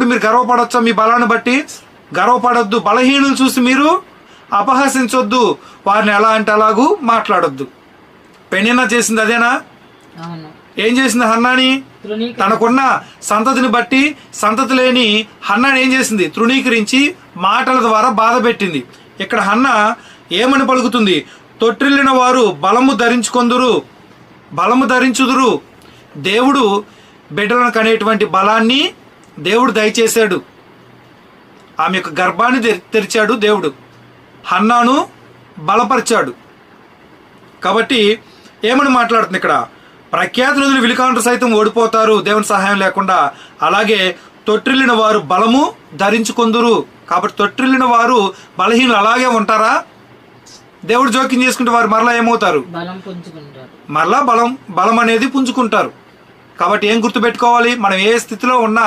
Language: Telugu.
చూసినప్పుడు మీరు గర్వపడవచ్చా? మీ బలాన్ని బట్టి గర్వపడొద్దు. బలహీనులు చూసి మీరు అపహసించొద్దు. వారిని ఎలా అంటే అలాగూ మాట్లాడొద్దు. పెనిన్నా చేసింది అదేనా? ఏం చేసింది హన్నాని? తనకున్న సంతతిని బట్టి సంతతి లేని హన్నాని ఏం చేసింది? తృణీకరించి మాటల ద్వారా బాధ పెట్టింది. ఇక్కడ హన్న ఏమని పలుకుతుంది? తొట్టిల్లిన వారు బలము ధరించుదురు. దేవుడు బిడ్డలను కనేటువంటి బలాన్ని దేవుడు దయచేశాడు. ఆమె యొక్క గర్భాన్ని తెరిచాడు దేవుడు. హన్నాను బలపరిచాడు. కాబట్టి ఏమని మాట్లాడుతుంది ఇక్కడ? ప్రఖ్యాతి నదులు విలుకాండ్రు సైతం ఓడిపోతారు దేవుని సహాయం లేకుండా. అలాగే తొట్టిల్లిన వారు బలము ధరించుకొందురు. కాబట్టి తొట్టిల్లిన వారు బలహీనులు అలాగే ఉంటారా? దేవుడు జోక్యం చేసుకుంటే వారు మరలా ఏమవుతారు? మరలా బలం అనేది పుంజుకుంటారు. కాబట్టి ఏం గుర్తుపెట్టుకోవాలి? మనం ఏ స్థితిలో ఉన్నా